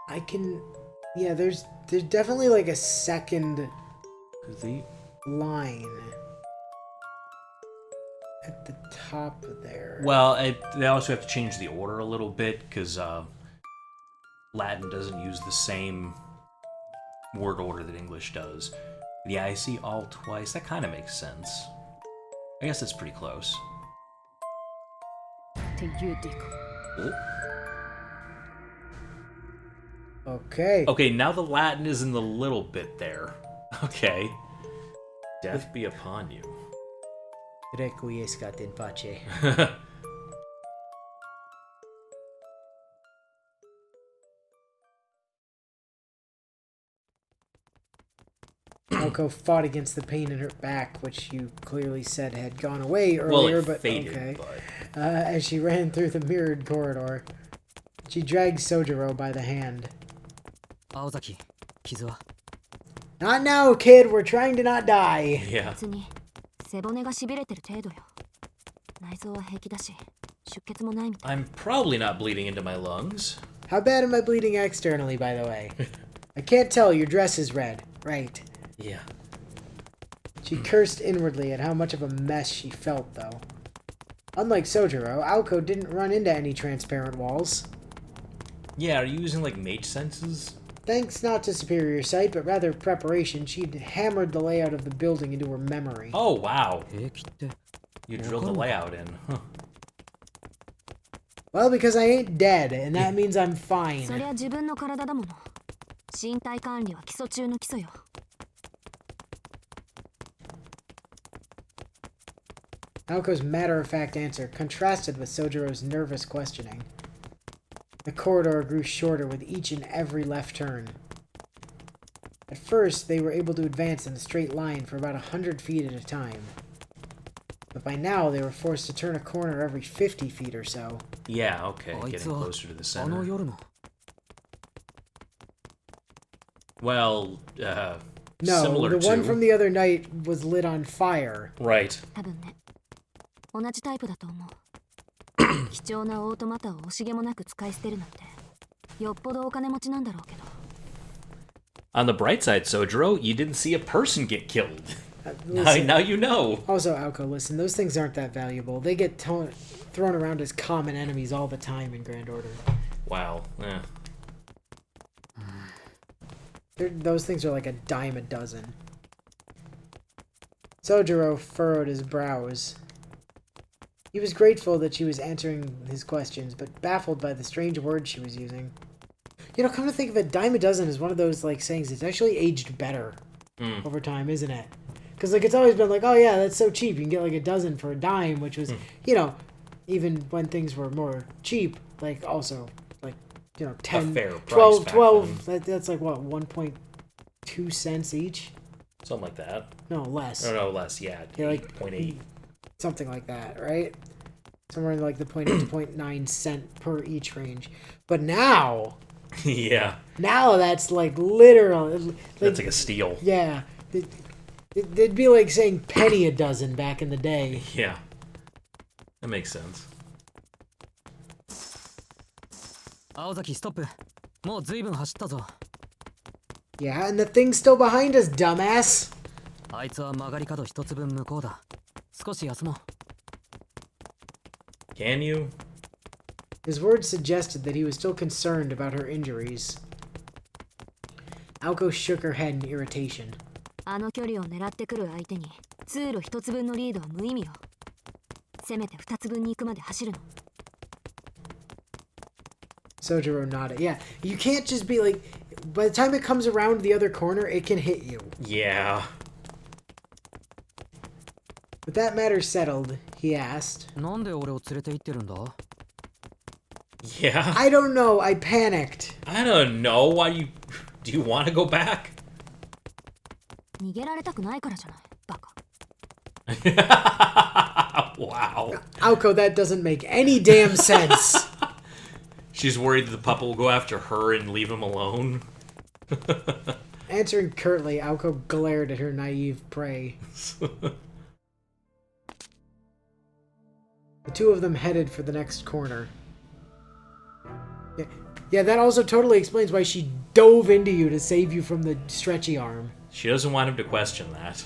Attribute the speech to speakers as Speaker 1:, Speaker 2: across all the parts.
Speaker 1: I can... Yeah, there's definitely like a second line at the top there.
Speaker 2: Well, they also have to change the order a little bit, because Latin doesn't use the same word order that English does. Yeah, I see all twice. That kind of makes sense. I guess it's pretty close.
Speaker 1: Okay.
Speaker 2: Okay, now the Latin is in the little bit there. Okay. Death be upon you.
Speaker 1: Requiescat in pace. Aoko fought against the pain in her back, which you clearly said had gone away earlier,
Speaker 2: well, it
Speaker 1: but
Speaker 2: faded,
Speaker 1: okay.
Speaker 2: But...
Speaker 1: As she ran through the mirrored corridor, she dragged Soujuuro by the hand.
Speaker 3: Aozaki, kizu wa?
Speaker 1: Not now, kid. We're trying to not die.
Speaker 2: Yeah. I'm probably not bleeding into my lungs.
Speaker 1: How bad am I bleeding externally, by the way? I can't tell. Your dress is red. Right.
Speaker 2: Yeah.
Speaker 1: She cursed inwardly at how much of a mess she felt, though. Unlike Soujuuro, Aoko didn't run into any transparent walls.
Speaker 2: Yeah, are you using, like, mage senses?
Speaker 1: Thanks not to superior sight, but rather preparation, she'd hammered the layout of the building into her memory.
Speaker 2: Oh, wow. You drilled the layout in. Huh.
Speaker 1: Well, because I ain't dead, and that means I'm fine. Aoko's matter-of-fact answer contrasted with Soujuro's nervous questioning. The corridor grew shorter with each and every left turn. At first, they were able to advance in a straight line for about 100 feet at a time. But by now, they were forced to turn a corner every 50 feet or so.
Speaker 2: Yeah, okay, getting closer to the center. Well,
Speaker 1: no,
Speaker 2: similar
Speaker 1: the one from the other night was lit on fire.
Speaker 2: Right.
Speaker 3: On the
Speaker 2: bright side, Soujuuro, you didn't see a person get killed. Now you know.
Speaker 1: Also, Aoko, listen, those things aren't that valuable. They get thrown around as common enemies all the time in Grand Order.
Speaker 2: Wow.
Speaker 1: Those things are like a dime a dozen. Soujuuro furrowed his brows. He was grateful that she was answering his questions, but baffled by the strange words she was using. You know, come to think of it, dime a dozen is one of those, like, sayings that's actually aged better over time, isn't it? Because, like, it's always been like, oh, yeah, that's so cheap. You can get, like, a dozen for a dime, which was, you know, even when things were more cheap, like, also, like, you know, 10, 12, that's like, what, 1.2 cents each?
Speaker 2: Something like that.
Speaker 1: No, less.
Speaker 2: No, less, yeah.
Speaker 1: Yeah, like
Speaker 2: 0.8.
Speaker 1: Something like that, right? Somewhere in like the 0.8 to 0.9 cent per each range. But now...
Speaker 2: yeah.
Speaker 1: Now that's like literal.
Speaker 2: That's like a steal.
Speaker 1: Yeah. It'd be like saying penny a dozen back in the day.
Speaker 2: Yeah. That makes sense.
Speaker 3: Aozaki, stop.
Speaker 1: Yeah, and the thing's still behind us, dumbass.
Speaker 2: Can you?
Speaker 1: His words suggested that he was still concerned about her injuries. Aoko shook her head in irritation. Soujuuro nodded. Yeah, you can't just be like... By the time it comes around the other corner, it can hit you.
Speaker 2: Yeah.
Speaker 1: With that matter settled, he asked.
Speaker 2: Yeah.
Speaker 1: I don't know. I panicked.
Speaker 2: I don't know. Why do you want to go back? Wow.
Speaker 1: Aoko, that doesn't make any damn sense.
Speaker 2: She's worried that the pup will go after her and leave him alone.
Speaker 1: Answering curtly, Aoko glared at her naive prey. The two of them headed for the next corner. Yeah. Yeah, that also totally explains why she dove into you to save you from the stretchy arm.
Speaker 2: She doesn't want him to question that.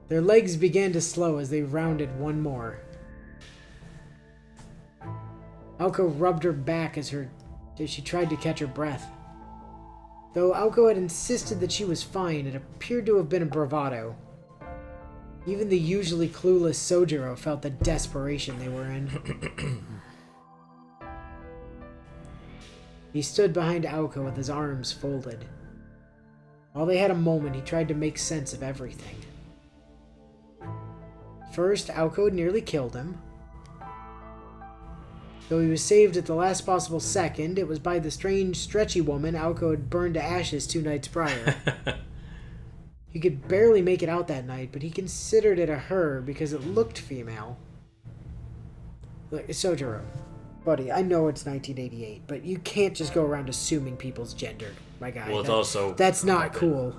Speaker 1: Their legs began to slow as they rounded one more. Aoko rubbed her back as she tried to catch her breath. Though Aoko had insisted that she was fine, it appeared to have been a bravado. Even the usually clueless Soujuuro felt the desperation they were in. He stood behind Aoko with his arms folded. While they had a moment, he tried to make sense of everything. First, Aoko had nearly killed him. Though he was saved at the last possible second, it was by the strange, stretchy woman Aoko had burned to ashes 2 nights prior. He could barely make it out that night, but he considered it a her because it looked female. Look, Soujuuro, buddy, I know it's 1988, but you can't just go around assuming people's gender, my guy.
Speaker 2: Well, it's also...
Speaker 1: That's not cool.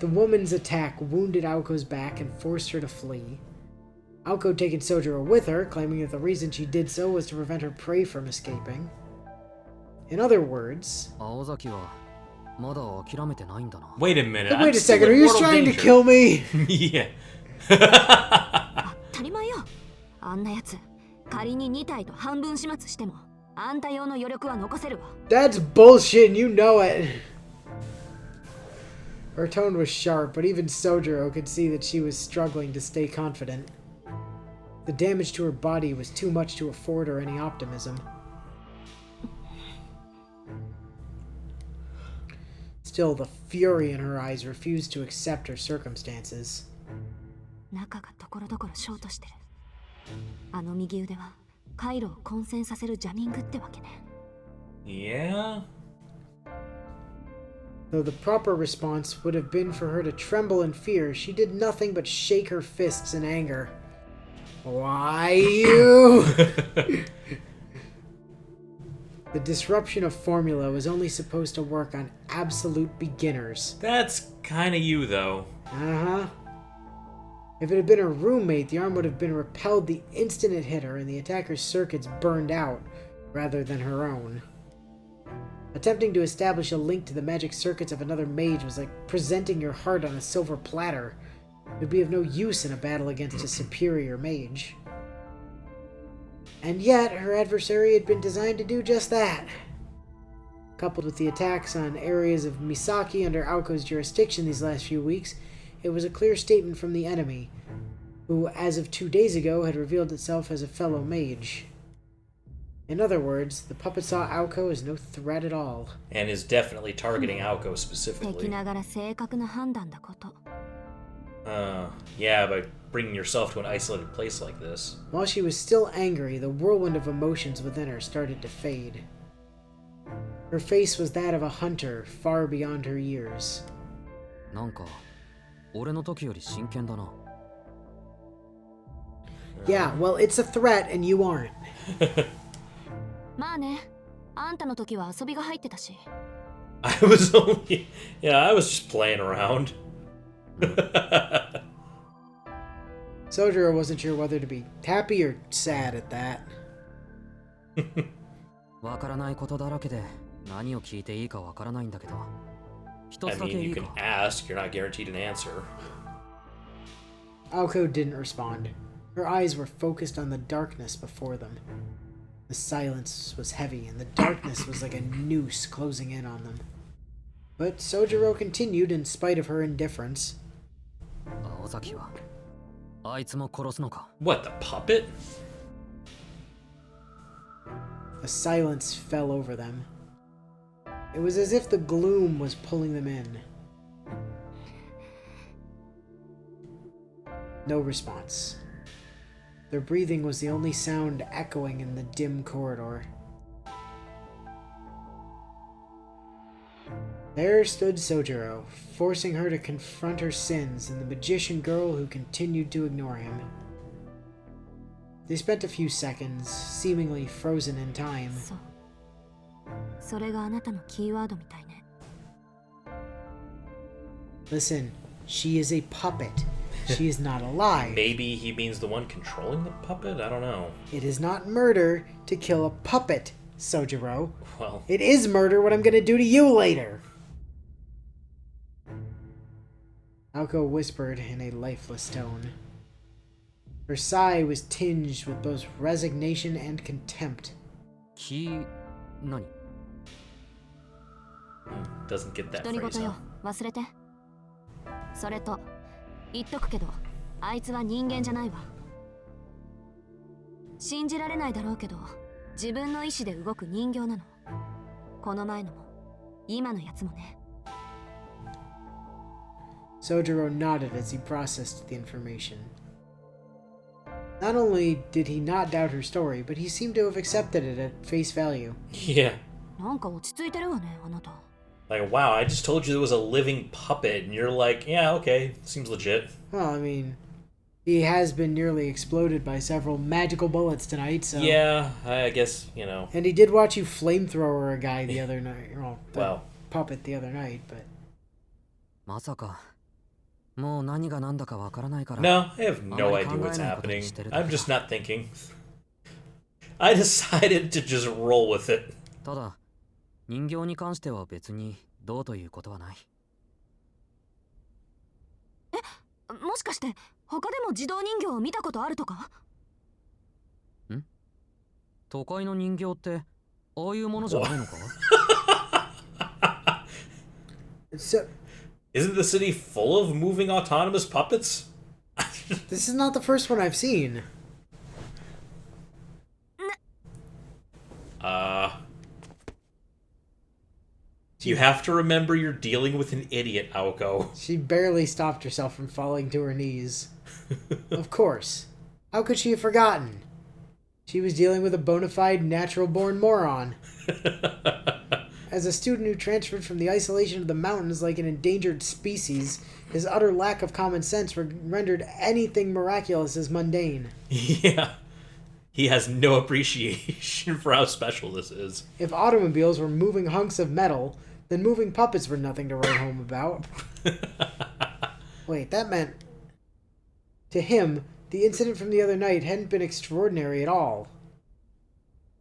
Speaker 1: The woman's attack wounded Aoko's back and forced her to flee. Aoko had taken Soujuuro with her, claiming that the reason she did so was to prevent her prey from escaping. In other words...
Speaker 2: Wait a minute.
Speaker 1: Wait a second, are you trying to kill me?
Speaker 2: Yeah.
Speaker 1: That's bullshit and you know it. Her tone was sharp, but even Soujuuro could see that she was struggling to stay confident. The damage to her body was too much to afford her any optimism. Still, the fury in her eyes refused to accept her circumstances.
Speaker 2: Yeah?
Speaker 1: Though the proper response would have been for her to tremble in fear, she did nothing but shake her fists in anger. Why you? The disruption of formula was only supposed to work on absolute beginners.
Speaker 2: That's kind of you, though.
Speaker 1: Uh-huh. If it had been her roommate, the arm would have been repelled the instant it hit her and the attacker's circuits burned out, rather than her own. Attempting to establish a link to the magic circuits of another mage was like presenting your heart on a silver platter. It would be of no use in a battle against a superior mage. And yet, her adversary had been designed to do just that. Coupled with the attacks on areas of Misaki under Aoko's jurisdiction these last few weeks, it was a clear statement from the enemy, who, as of 2 days ago, had revealed itself as a fellow mage. In other words, the puppet saw Aoko as no threat at all.
Speaker 2: And is definitely targeting Aoko specifically. Yeah, by bringing yourself to an isolated place like this.
Speaker 1: While she was still angry, the whirlwind of emotions within her started to fade. Her face was that of a hunter, far beyond her years. Yeah, well, it's a threat and you aren't.
Speaker 2: I was only... Yeah, I was just playing around.
Speaker 1: Soujuuro wasn't sure whether to be happy or sad at that.
Speaker 2: I mean, you can ask, you're not guaranteed an answer.
Speaker 1: Aoko didn't respond. Her eyes were focused on the darkness before them. The silence was heavy, and the darkness was like a noose closing in on them. But Soujuuro continued in spite of her indifference.
Speaker 2: What, the puppet?
Speaker 1: A silence fell over them. It was as if the gloom was pulling them in. No response. Their breathing was the only sound echoing in the dim corridor. There stood Soujuuro, forcing her to confront her sins and the magician girl who continued to ignore him. They spent a few seconds, seemingly frozen in time. Listen, she is a puppet. She is not alive.
Speaker 2: Maybe he means the one controlling the puppet? I don't know.
Speaker 1: It is not murder to kill a puppet, Soujuuro.
Speaker 2: Well,
Speaker 1: It is murder what I'm gonna do to you later. Aoko whispered in a lifeless tone. Her sigh was tinged with both resignation and contempt.
Speaker 3: 何
Speaker 2: doesn't get that
Speaker 4: 独り
Speaker 2: phrase,
Speaker 4: 言よ
Speaker 2: huh?
Speaker 4: 忘れてそれと言っとくけどあいつは人間じゃないわ信じられないだろうけど自分の意志で動く人形なのこの前のも今のやつもね
Speaker 1: Soujuuro nodded as he processed the information. Not only did he not doubt her story, but he seemed to have accepted it at face value.
Speaker 2: Yeah.
Speaker 4: なんか落ち着いてるわねあなた
Speaker 2: Like, wow, I just told you there was a living puppet, and you're like, yeah, okay, seems legit.
Speaker 1: Well, I mean, he has been nearly exploded by several magical bullets tonight, so...
Speaker 2: Yeah, I guess, you know.
Speaker 1: And he did watch you flamethrower a guy the other night. Well, the
Speaker 2: Wow.
Speaker 1: puppet the other night, but...
Speaker 3: まさかもう何が何だかわからないから
Speaker 2: No, I have no idea what's happening. I'm just not thinking. I decided to just roll with it.
Speaker 3: ただ人形に関しては別にどうということはない
Speaker 4: もしかして他でも自動人形を見たことあるとか
Speaker 3: 都会の人形ってああいうものじゃないのか
Speaker 1: So,
Speaker 2: Isn't the city full of moving autonomous puppets?
Speaker 1: this is not the first one I've seen.
Speaker 2: You have to remember you're dealing with an idiot, Aoko.
Speaker 1: She barely stopped herself from falling to her knees. Of course. How could she have forgotten? She was dealing with a bona fide natural-born moron. As a student who transferred from the isolation of the mountains like an endangered species, his utter lack of common sense rendered anything miraculous as mundane.
Speaker 2: Yeah. He has no appreciation for how special this is.
Speaker 1: If automobiles were moving hunks of metal, then moving puppets were nothing to write home about. Wait, that meant... To him, the incident from the other night hadn't been extraordinary at all.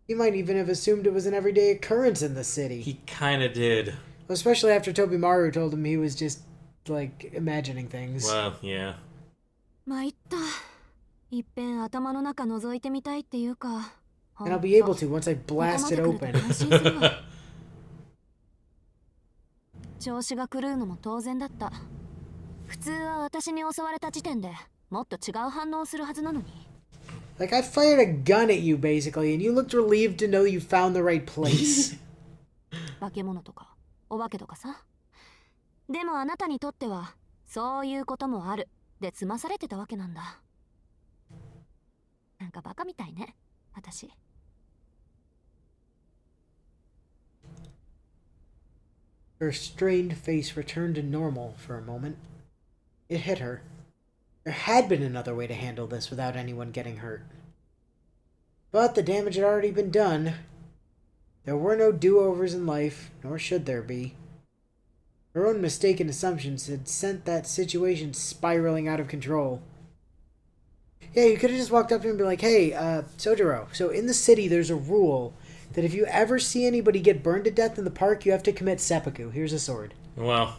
Speaker 1: He might even have assumed it was an everyday occurrence in the city.
Speaker 2: He kinda did.
Speaker 1: Especially after Tobimaru told him he was just, like, imagining things.
Speaker 2: Well, yeah.
Speaker 4: 参ったいっぺん頭の中覗いてみたいっていうか
Speaker 1: And I'll be able to once I blast it open.
Speaker 4: 安心するわ調子が狂うのも当然だった普通は私に襲われた時点でもっと違う反応をするはずなのに
Speaker 1: Like, I fired a gun at you, basically, and you looked relieved to know you found the right place.
Speaker 4: 化け物とかお化けとかさでもあなたにとってはそういうこともあるで済まされてたわけなんだなんかバカみたいね私
Speaker 1: Her strained face returned to normal for a moment. It hit her. There had been another way to handle this without anyone getting hurt. But the damage had already been done. There were no do-overs in life, nor should there be. Her own mistaken assumptions had sent that situation spiraling out of control. Yeah, you could have just walked up to him and be like, hey, Soujuuro, so in the city there's a rule that if you ever see anybody get burned to death in the park, you have to commit seppuku. Here's a sword.
Speaker 2: Well,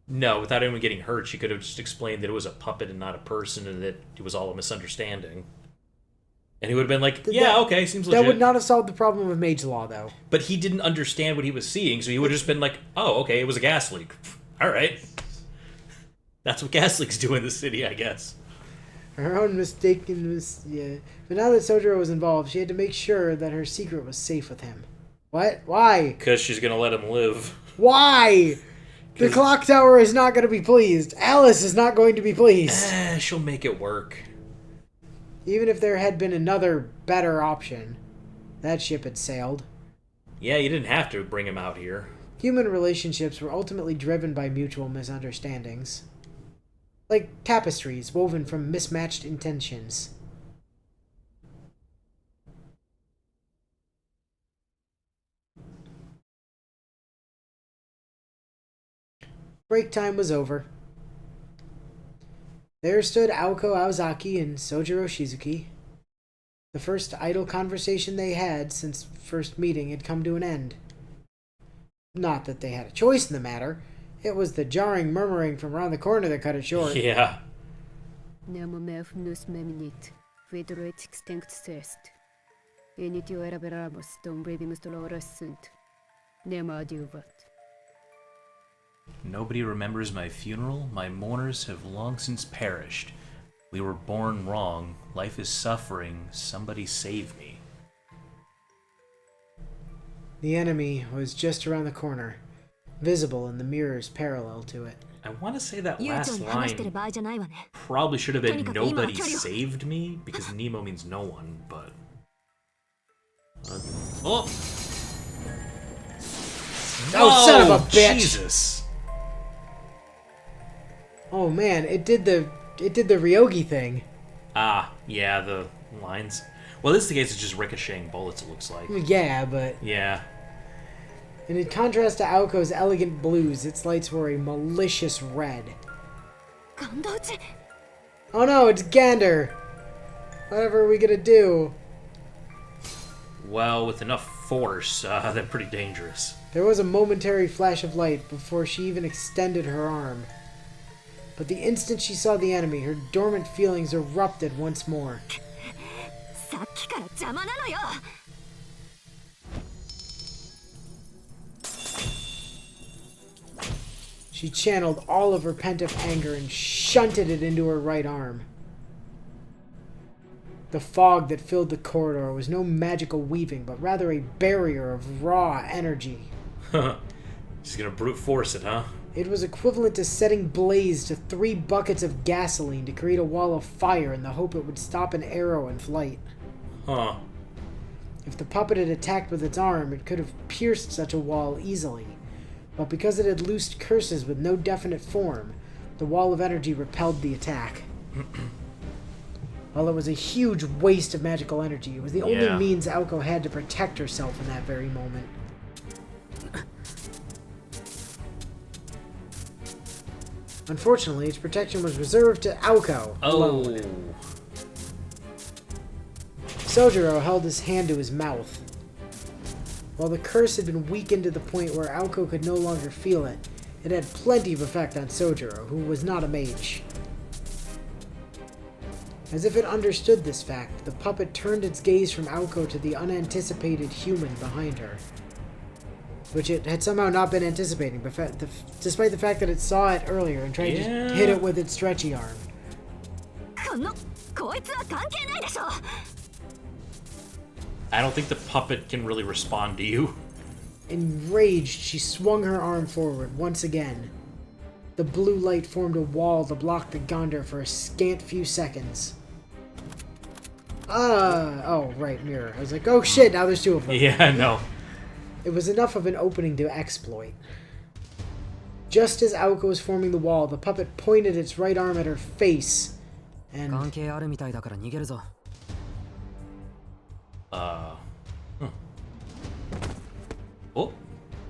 Speaker 2: no, without anyone getting hurt, she could have just explained that it was a puppet and not a person and that it was all a misunderstanding. And he would have been like, yeah, okay, seems legit.
Speaker 1: That would not have solved the problem of mage law, though.
Speaker 2: But he didn't understand what he was seeing, so he would have just been like, oh, okay, it was a gas leak. All right. That's what gas leaks do in the city, I guess.
Speaker 1: Her own yeah. But now that Soujuuro was involved, she had to make sure that her secret was safe with him. What? Why?
Speaker 2: Because she's going to let him live.
Speaker 1: Why? The clock tower is not going to be pleased. Alice is not going to be pleased.
Speaker 2: She'll make it work.
Speaker 1: Even if there had been another, better option, that ship had sailed.
Speaker 2: Yeah, you didn't have to bring him out here.
Speaker 1: Human relationships were ultimately driven by mutual misunderstandings. Like tapestries woven from mismatched intentions. Break time was over. There stood Aoko Aozaki and Soujuuro Shizuki. The first idle conversation they had since first meeting had come to an end. Not that they had a choice in the matter. It was the jarring murmuring from around the corner that cut it short.
Speaker 2: Yeah. Nobody remembers my funeral. My mourners have long since perished. We were born wrong. Life is suffering. Somebody save me.
Speaker 1: The enemy was just around the corner, visible in the mirrors parallel to it.
Speaker 2: I want to say that
Speaker 4: 悠長
Speaker 2: last
Speaker 4: に話してる
Speaker 2: line
Speaker 4: 場合じゃないわね。
Speaker 2: probably should have been
Speaker 4: とにかく今は
Speaker 2: nobody
Speaker 4: 距離を。
Speaker 2: saved me, because Nemo means no one, but... oh!
Speaker 1: Oh, son of a
Speaker 2: Whoa,
Speaker 1: bitch!
Speaker 2: Jesus!
Speaker 1: Oh man, it did the Ryogi thing.
Speaker 2: Ah, yeah, the lines. Well, this is the case, it's just ricocheting bullets, it looks like.
Speaker 1: Yeah, but...
Speaker 2: Yeah.
Speaker 1: And in contrast to Aoko's elegant blues, its lights were a malicious red.
Speaker 4: ガンダ打ち
Speaker 1: Oh no, it's Gander! Whatever are we gonna do?
Speaker 2: Well, with enough force, they're pretty dangerous.
Speaker 1: There was a momentary flash of light before she even extended her arm. But the instant she saw the enemy, her dormant feelings erupted once more.
Speaker 4: さっきから邪魔なのよ
Speaker 1: She channeled all of her pent-up anger and shunted it into her right arm. The fog that filled the corridor was no magical weaving, but rather a barrier of raw energy.
Speaker 2: She's gonna brute force it, huh?
Speaker 1: It was equivalent to setting blaze to 3 buckets of gasoline to create a wall of fire in the hope it would stop an arrow in flight.
Speaker 2: Huh.
Speaker 1: If the puppet had attacked with its arm, it could have pierced such a wall easily. But because it had loosed curses with no definite form, the wall of energy repelled the attack. While it was a huge waste of magical energy, it was the only
Speaker 2: Yeah.
Speaker 1: means Aoko had to protect herself in that very moment. Unfortunately, its protection was reserved to Aoko alone.
Speaker 2: Oh.
Speaker 1: Soujuuro held his hand to his mouth. While the curse had been weakened to the point where Aoko could no longer feel it, it had plenty of effect on Soujuuro, who was not a mage. As if it understood this fact, the puppet turned its gaze from Aoko to the unanticipated human behind her, which it had somehow not been anticipating, despite the fact that it saw it earlier and tried to hit it with its stretchy arm.
Speaker 4: こいつは関係ないでしょ
Speaker 2: I don't think the puppet can really respond to you.
Speaker 1: Enraged, she swung her arm forward once again. The blue light formed a wall to block the Gander for a scant few seconds. Oh, right, mirror. I was like, oh shit, now there's 2 of them.
Speaker 2: Yeah, no.
Speaker 1: It was enough of an opening to exploit. Just as Aoko was forming the wall, the puppet pointed its right arm at her face, and...
Speaker 3: 関係あるみたいだから逃げるぞ
Speaker 2: Oh.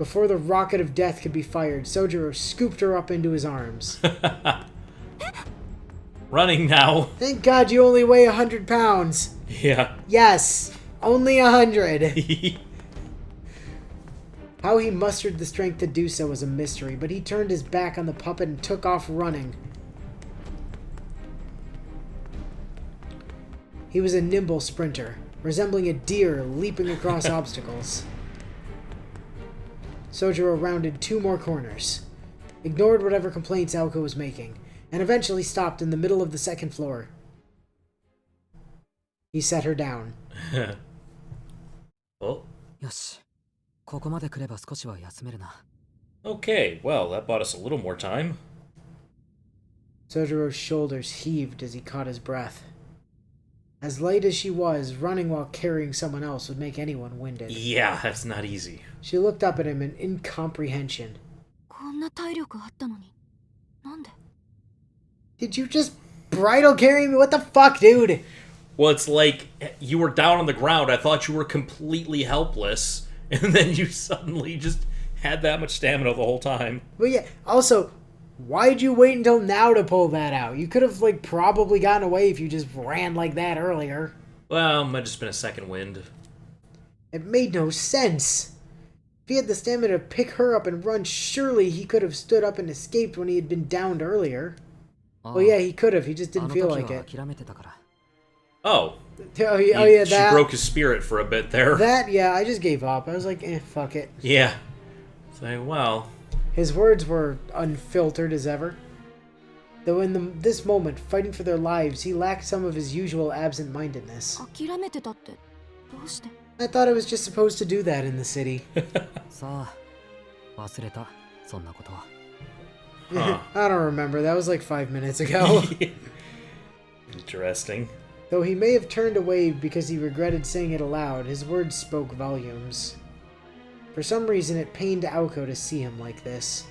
Speaker 1: Before the rocket of death could be fired, Soujuuro scooped her up into his arms.
Speaker 2: Running now.
Speaker 1: Thank God you only weigh 100 pounds.
Speaker 2: Yeah.
Speaker 1: Yes, only 100. How he mustered the strength to do so was a mystery, but he turned his back on the puppet and took off running. He was a nimble sprinter, resembling a deer leaping across obstacles. Soujuuro rounded 2 more corners, ignored whatever complaints Aoko was making, and eventually stopped in the middle of the 2nd floor. He set her down.
Speaker 2: Oh.
Speaker 3: よしここまで来れば少しは休めるな
Speaker 2: Okay, well, that bought us a little more time.
Speaker 1: Soujuro's shoulders heaved as he caught his breath. As light as she was, running while carrying someone else would make anyone winded.
Speaker 2: Yeah, that's not easy.
Speaker 1: She looked up at him in incomprehension.
Speaker 4: こんな体力あったのになんで
Speaker 1: Did you just bridle carry me? What the fuck, dude?
Speaker 2: Well, it's like you were down on the ground. I thought you were completely helpless, and then you suddenly just had that much stamina the whole time.
Speaker 1: But yeah, also, Why'd you wait until now to pull that out? You could have, like, probably gotten away if you just ran like that earlier.
Speaker 2: Well, might have just been a second wind.
Speaker 1: It made no sense. If he had the stamina to pick her up and run, surely he could have stood up and escaped when he had been downed earlier. Well, yeah, he could have. He just didn't feel like it.
Speaker 2: Oh.
Speaker 1: Oh, yeah,
Speaker 2: She broke his spirit for a bit there.
Speaker 1: That, yeah, I just gave up. I was like, fuck it.
Speaker 2: Yeah. So, well...
Speaker 1: His words were unfiltered as ever. Though in this moment, fighting for their lives, he lacked some of his usual absent-mindedness.
Speaker 4: 諦めてたってどうして
Speaker 1: I thought I was just supposed to do that in the city.
Speaker 3: さあ忘れたそんなことは
Speaker 1: I don't remember. That was like 5 minutes ago.
Speaker 2: Interesting.
Speaker 1: Though he may have turned away because he regretted saying it aloud, his words spoke volumes. For some reason, it pained Aoko to see him like this.